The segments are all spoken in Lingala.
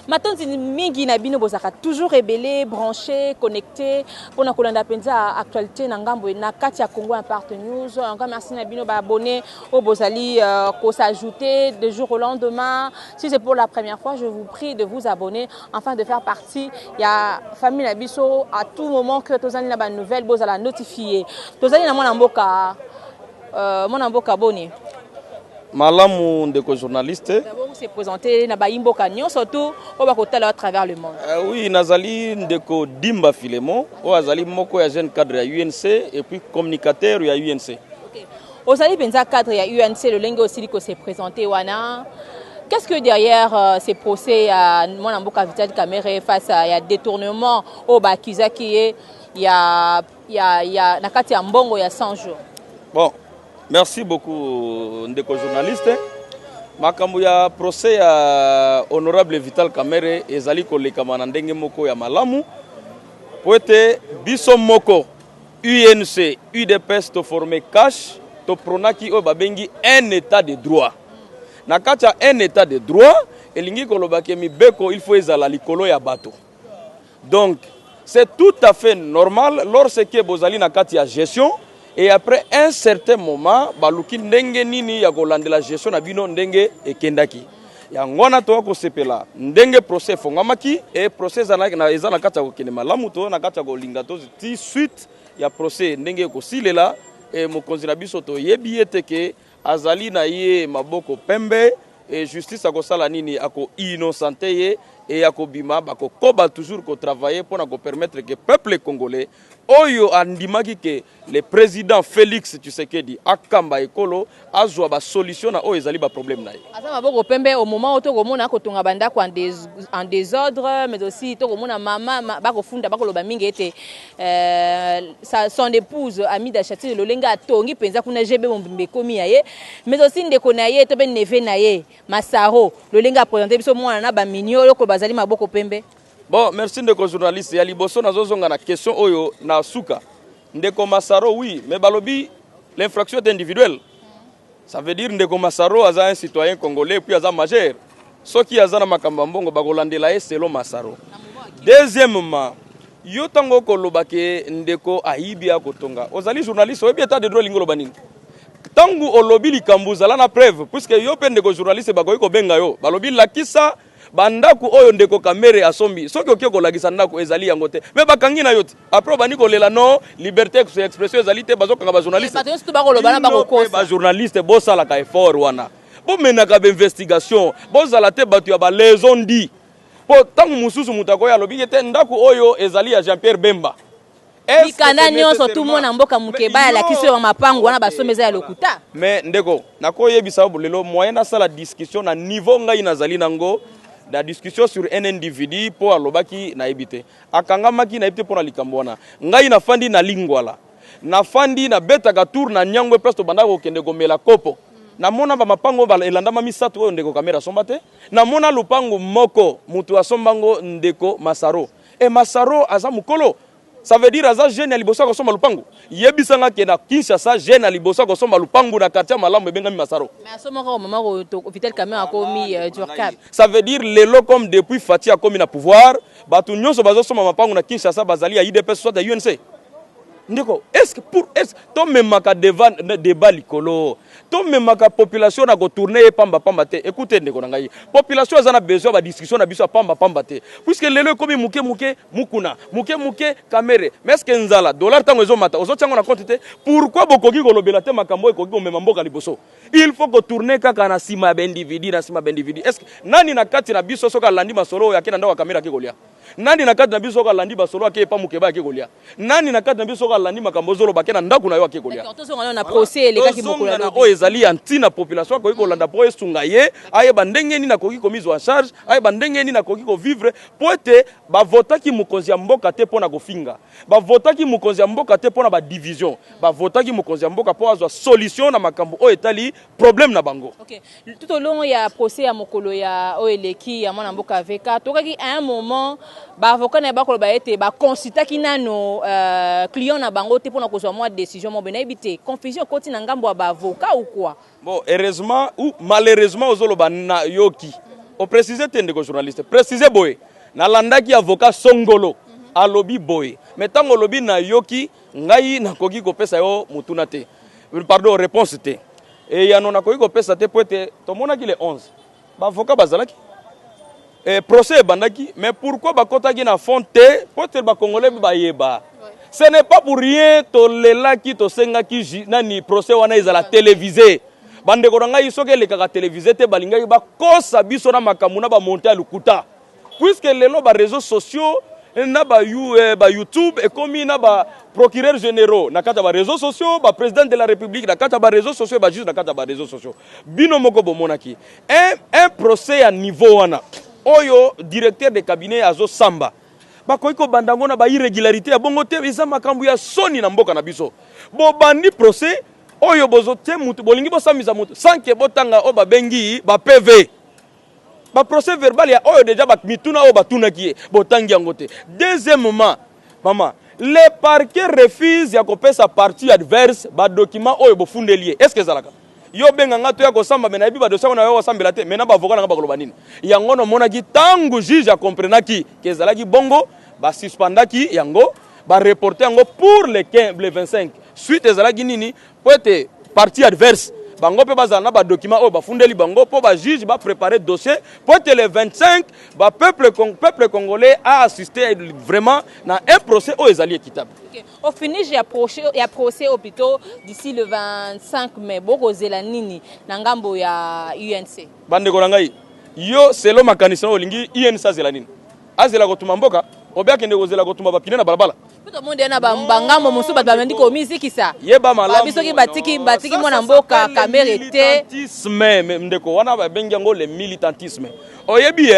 Maintenant, mingi na bino bozaka toujours rebellé, branché, connecté pour na kolanda penza actualité na ngambo na kati ya Congo Impact News. Encore merci na bino ba abonné au bozali ko s'ajouter de jour au lendemain. Si c'est pour la première fois, je vous prie de vous abonner afin de faire partie ya famille na biso à tout moment que tozali na ba nouvelle bozala notifier. Tozali na mwana mboka boni. Malamu ndeko journaliste. D'abord, vous se présenter na baimboka nyon surtout au bakotala à travers le monde. Oui, nazali ndeko Dimba Filemon, o azali moko ya jeune cadre ya UNC et puis communicateur ya UNC. OK. Ozali benza cadre ya UNC le lenge aussi liko se présenter wana. Qu'est-ce que derrière ces procès à mwana mboka Vital Kamerhe face à ya détournement au bakizaki ya nakati ya mbongo ya 100 jours. Bon, merci beaucoup ndeko journaliste. Makambo ya procès ya honorable Vital Kamerhe ezali kolekama na ndenge moko ya malamu. Poete biso moko UNC UDPS to former cash to pronaki o babengi un état de droit. Na kati ya un état de droit elingi kolobaki mibeko il faut ezala likolo ya bato. Donc c'est tout à fait normal lorsque bozali na kati ya gestion. Et après un certain moment, baluki ndenge nini ya kolande la gestion na bino ndenge ekendaki. Ya ngona to ko sepela ndenge procès fongamaki et procès na eza na kata ko kene malamu to na kata ko linga to ti suite ya procès ndenge ko silela et mokonzi na biso to yebi eteke azali na ye maboko pembe et justice akosala nini ako innocente ye et akobima bako koba toujours ko travailler pour na ko permettre que peuple congolais oyo andimaki ke le président Félix Tshisekedi akamba ekolo azwa ba solution na oyo ezali ba problème na ye. Asa maboko pembe au moment où tokomona ko tonga banda ko en désordre mais aussi tokomona mama bako funda bako loba mingi ete son épouse Amida Chati Lolenga tongi penza kuna jebe mbembe komi yaye mais aussi ndeko na ye to ben neve na ye Masaro Lolenga présenter biso mwana na ba minyo ko bazali maboko pembe. Bon, merci ndeko journaliste. Ya liboso nazozonga na question oyo na suka. Ndeko Masaro oui, mais balobi l'infraction est individuelle. Ça veut dire ndeko Masaro aza un citoyen congolais puis aza majeur. Soki aza na makamba mbongo bakolandela ye selon Masaro. Deuxièmement, yo tango kolobake ndeko ayibi akotonga. Ozali journaliste oyebi état de droit lingolo banini. Tangu olobi likambu zala na preuve puisque yo pe ndeko journaliste bakoyi ko benga yo. Balobi lakisa bandaku oyo ndeko Kamerhe asombi soki okie kolagisa ndako ezali yango te mais bakangi na yote après bani kolela no liberté d'expression ezali te bazokanga ba journaliste ba journaliste bosala ka effort wana bo menaka ba investigation bozala te batu ya ba liaison dit po tangu mususu mutako ya lobi te ndako oyo ezali ya Jean-Pierre Bemba Mikana nyonso tout mona mboka mukeba la kiso ya mapango wana basomeza ya lokuta mais ndeko nakoyebisa bo lelo moyen na sala discussion na niveau ngai nazali nango la discussion sur un individu pour alobaki na ebite akangamaki na ebite pour likambo wana ngai na fandi na lingwala na fandi na betaka tour na nyangwe presto bandako okende komela kopo na mona ba mapango ba elandama misato oyo ndeko Kamerhe asomba te na mona lupango moko mutu asombango ndeko Masaro et Masaro aza mukolo. Ça veut dire aza jeune ya liboso ko somba lupangu yebisanga ke na Kinshasa jeune ya liboso ko somba lupangu na quartier malamu ebengami Masaro mais asomaka au moment où Vital Kamerhe a commis Durkab. Ça veut dire lelo comme depuis Fati a commis na pouvoir batu nyonso bazo somba mapangu na Kinshasa bazali ya IDPS soit de UNC. Ndeko est-ce que to memaka devant débat likolo to memaka population na ko tourner pamba te écoutez ndeko na ngai population azana besoin ba discussion na biso pamba te puisque lelo komi muke mukuna muke Kamerhe mais est-ce que nzala dollar tango ezo mata ozo tsango na compte te pourquoi bokoki kolobela te makambo ekoki ko mema mboka liboso il faut ko tourner kaka na sima ba individu est-ce que nani na kati na biso soka landi masolo ya kena ndawa Kamerhe akekolia nani na kati na biso soka landi basolo ake pa mukeba akekolia nani na kati na biso soka landi makambo zolo bakena ndaku na yo akekolia na procès les kaki mukula na o ezali antina population ko kolanda po esunga ye aye bandenge ni na koki komizo en charge aye bandenge ni na koki ko vivre poete ba votaki mukonzi ya mboka te pona kofinga ba votaki mukonzi ya mboka te pona ba division ba votaki mukonzi ya mboka po azwa solution na makambo o etali problème na bango. OK, tout au long ya procès ya mokolo ya oeleki ya mwana mboka veka tokaki à un moment ba avocat na ba koloba ete ba consultaki nano client na bango te pona kozwa moi décision mo bena ebité confusion koti na ngambo ba avocat ou quoi. Bon, heureusement ou malheureusement ozoloba na yoki o préciser te ndeko journaliste préciser boye na landaki avocat Songolo alobi boye mais tango lobi na yoki ngai nakoki kopesa yo mutuna te pardon réponse te et yano nakoki kopesa te po ete tomonaki le 11 ba avocat bazalaki procès bandaki mais pourquoi bakotaki na fond te po ete ba congolais ba yeba ce n'est pas pour rien to lelaki to sengaki nani procès wana ezala télévisé bande ko ngai soke le kaka télévisé te balingaki ba kosa biso na makamuna ba monter lukuta puisque lelo ba réseaux sociaux na ba YouTube et comme na ba procureur généraux na kata ba réseaux sociaux ba président de la république na kata ba réseaux sociaux ba juge na kata ba réseaux sociaux bino moko bomonaki un procès à niveau wana oyo directeur de cabinet azo samba bakoiko bandango na ba irrégularité ya bongo te eza makambu ya soni na mboka na biso bo bandi procès oyo bozo te mutu bolingi bosamiza mutu sans que botanga o babengi ba PV ba procès verbal ya oyo déjà ba mituna o batuna ki botangi yango te. Deuxièmement maman le parquet refuse ya kopesa partie adverse ba document oyo bofundeli est-ce que zalaka yo benga ngato ya kosamba mena biba dossier na yo sambela te mena ba avocat nga ba koloba nini yango no monaki tangu juge a comprenaki que zalaki bongo ba suspendaki yango ba reporter yango pour le 25 suite ezalaki nini po ete partie adverse bango pe bazana ba document o ba fundeli bango po ba juge ba préparer dossier po ete le 25 ba peuple congolais a assisté vraiment na un procès o ezali équitable. Okay. Au finish ya procès au plutôt d'ici le 25 mai boko zela nini na ngambo ya UNC bande ko ngai yo selo makanisano olingi UNC zela nini azela ko tumamboka obiaki ndeko zela ko tumba bapine na balabala tout le monde na bangambo musu bat bamendi ko miziki sa yeba malamu bisoki batiki mona mboka kamere te militantisme ndeko wana ba bengi yango le militantisme oyebi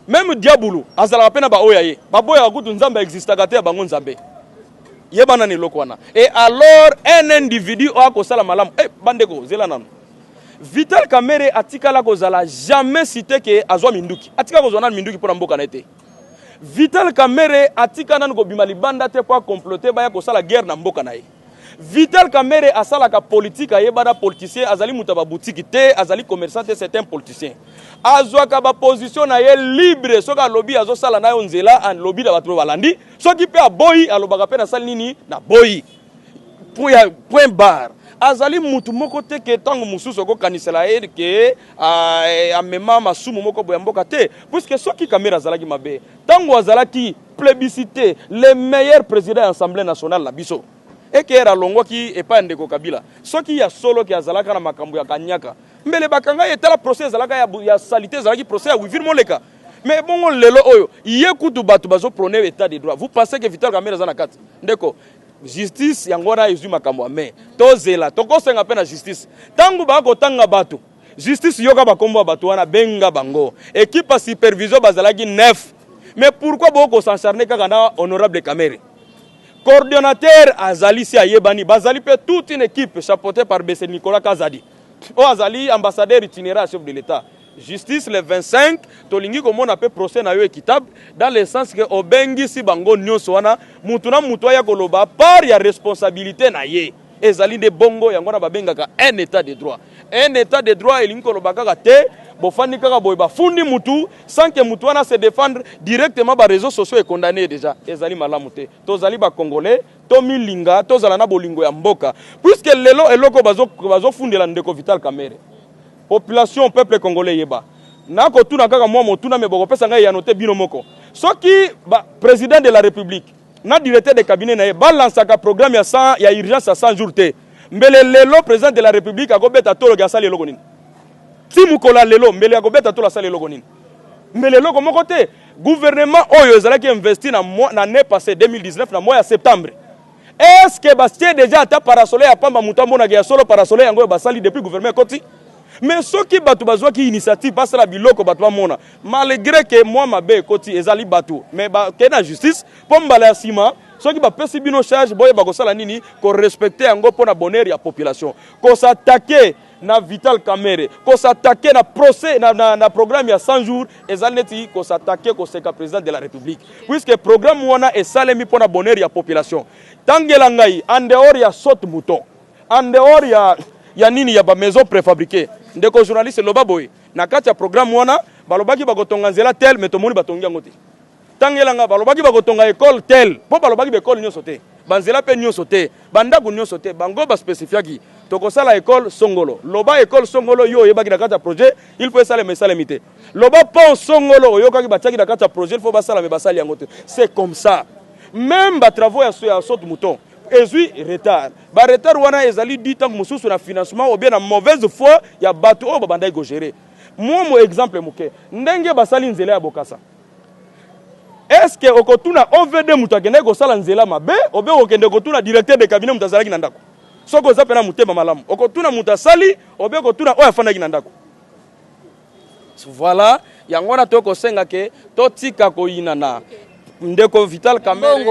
même diabulu azala pena ba oyaye baboya kutu nzamba existaka te bango nzambe yeba na ni lokwana et alors un individu a ko sala malamu bandeko zela nanu Vital Kamerhe atikala ko zala jamais cité que azwa minduki atika ko zona minduki pour mboka na ete Vital Kamerhe atika nan ko bimali banda te kwa comploter baya ko sala guerre na mboka na ye. Vital Kamerhe asala ka politique ayebada politicien azali mutaba boutique te azali commerçant te c'est un politicien. Azwa ka ba position na ye libre soka lobby azo sala na yo nzela an lobby da batro balandi soki pe aboyi alobaka pe na sala nini na boyi. Point barre. Azali mutu moko te ke tango mususu ko kanisela ye ke amema masumu moko boya mboka te puisque soki Kamerhe azalaki mabe tango azalaki plébiscité le meilleur président de l'Assemblée nationale la biso et que era longo ki epa ndeko Kabila soki ya solo ki azalaka na makambo ya kanyaka mbele bakanga etala procès azalaka ya salité azalaki procès ya wivir moleka mais bongo lelo oyo yekutu batu bazo prôner état de droit vous pensez que Vital Kamerhe azana kati ndeko justice yangona ezui makambo ame tozela tokosenga pe na justice tangu bako tanga bato justice yoka bakombo bato wana benga bango équipe à supervision bazalaki 9 mais pourquoi boko s'encharner kaka na honorable Kamerhe coordonnateur azali si ayebani bazali pe toute une équipe chapeautée par Bessé Nicolas Kazadi o azali ambassadeur itinéraire chef de l'état justice le 25 tolingi komona pe procès na yo équitable dans le sens que obengi si bango nyonso wana mutu na mutu ya koloba par ya responsabilité na ye ezali de bongo yango na babengaka un état de droit elingi koloba kaka te bofandi kaka boy bafundi mutu sans que mutu wana se défendre directement ba réseaux sociaux et condamné déjà ezali malamu te tozali ba congolais to milinga tozala na bolingo ya mboka puisque lelo eloko bazo fundela ndeko Vital Kamerhe population peuple congolais yeba nako tuna kaka mwa motuna me boko pesa ngai ya noter bino moko soki ba président de la république na directeur de cabinet na ye balance ka programme ya urgence à 100 jours te mbele lelo président de la république akobeta tolo ga sali eloko nini ti mukola lelo mbele akobeta tolo sali eloko nini mbele loko moko te gouvernement oyo ezalaki investi na année passée 2019 na mois ya septembre est-ce que bastie déjà ata parasole ya pamba mutambo na ya solo parasole yango basali depuis gouvernement koti mais ceux qui batu bazwa ki initiative pasala biloko batu bamona malgré que moi mabe koti ezali batu mais ba kena justice pombala sima ceux qui ba pesi bino charge boye ba kosala nini ko respecter yango pona bonheur ya population ko s'attaquer na Vital Kamerhe ko s'attaquer na procès na programme ya 100 jours ezali neti ko s'attaquer ko seka président de la république puisque programme wana esalemi pona bonheur ya population tangela ngai en dehors ya saute mouton en dehors ya nini ya ba maison préfabriquée ndeko journaliste loba boye na kati ya programme wana balobaki bakotonga nzela tel mais tomoni batongi yango te tangelanga balobaki bakotonga école tel po balobaki ba école nyonso te banzela pe nyonso te bandako nyonso te bango ba spécifiaki tokosala école songolo loba école songolo yo yebaki na kati ya projet il faut esala mesala mité loba pont songolo oyokaki batiaki na kati ya projet il faut basala me basali yango te c'est comme ça même ba travaux ya saute mouton ezui retard ba retard wana ezali du temps mususu na financement ou bien na mauvaise foi ya bato o babandai go gérer moi mon exemple moke ndenge basali nzela ya Bokassa est-ce que okotuna OVD mutakende ko sala nzela mabe obe okende kotuna directeur de cabinet mutazalaki na ndako soko za pena mutema malamu okotuna mutasali obe kotuna oya fandaki na ndako voilà yango na toko senga ke totika ko inana ndeko Vital Kamerhe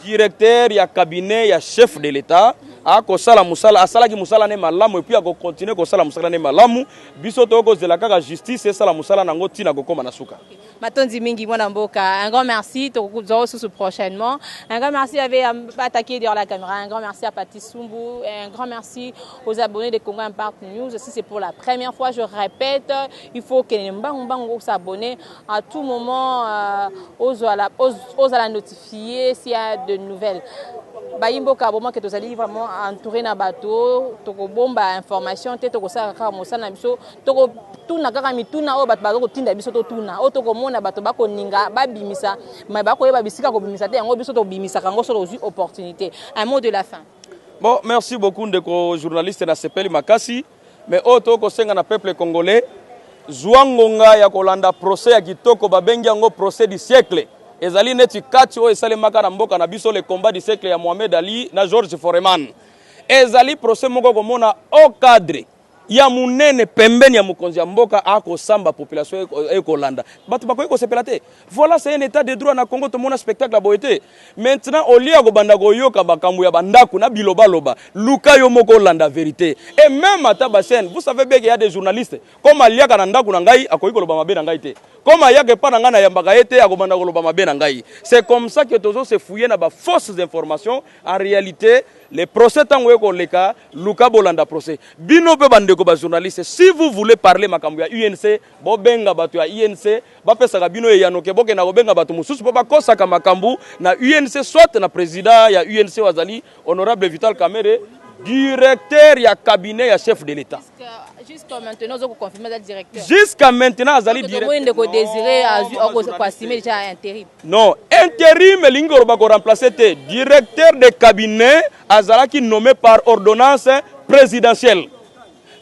directeur ya cabinet ya chef de l'état ako sala musala asalaki musala ne malamu et puis ako continuer ko sala musala ne malamu biso toko zela kaka justice et sala musala nango tina ko koma na suka Matondi mingi mwana mboka un grand merci tokuzoro sous prochainement un grand merci avait attaqué derrière la caméra un grand merci à Paty Sumbu et un grand merci aux abonnés de Congo Impact News si c'est pour la première fois je répète il faut que mbango s'abonner à tout moment aux la notifier s'il y a de nouvelles Bayimbo Kaboma que tu allez vraiment entouré na bateau toko bomba information te toko saka ka mosana biso toko tuna kaka mituna o bato bazoko tinda biso to tuna o toko mona bato bako ninga babimisa mais bako yeba bisika ko bimisa te yango biso to bimisa kango so aussi opportunité un mot de la fin. Bon merci beaucoup ndeko journaliste na sepeli makasi mais o toko senga na peuple congolais zwangonga ya kolanda procès ya kitoko babengi yango procès du siècle ezali neti kati o esale maka na mboka na biso le combat du siècle ya Mohamed Ali na George Foreman ezali procès moko komona au cadre ya munene pembeni ya mukonzi ya mboka ako samba population ekolanda bato bako ekosepela te voilà c'est un état de droit na Congo to mona spectacle la boité maintenant au lieu ko banda ko yoka bakambu ya bandako na biloba loba luka yo moko landa vérité et même ata basen vous savez bien qu'il y a des journalistes comme aliaka na ndako na ngai akoyi koloba mabe na ngai te comme ayake pa na ngana ya mbaka ete akobanda koloba mabe na ngai c'est comme ça que tozo se fouiller na ba fausses informations en réalité les procès tango eko leka luka bolanda procès bino pe bandeko ba journaliste si vous voulez parler makambo ya UNC bobenga bato ya UNC bapesaka bino eyanoke boke na bobenga bato mususu po bakosaka makambo na UNC soit na président ya UNC wazali honorable Vital Kamerhe directeur ya cabinet ya chef de l'état jusqu'à maintenant vous confirmez le directeur jusqu'à maintenant azali directeur ko désirer ko assumer déjà intérim non intérim lingoro ba ko remplacer te directeur de cabinet azalaki nommé par ordonnance présidentielle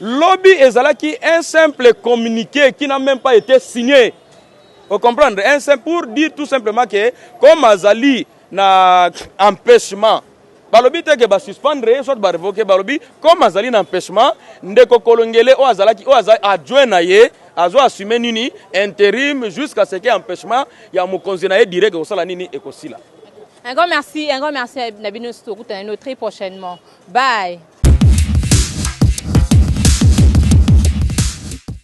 lobby ezalaki un simple communiqué qui n'a même pas été signé vous comprenez un simple pour dire tout simplement que comme azali na empêchement balobi te ke ba suspendre soit ba révoquer balobi comme azali na empêchement ndeko kolongele o azalaki o adjoint na ye azo assumer nini intérim jusqu'à ce que empêchement ya mokonzi na ye direct ko sala nini ekosila. Un grand merci Nabino Stokoutano très prochainement. Bye.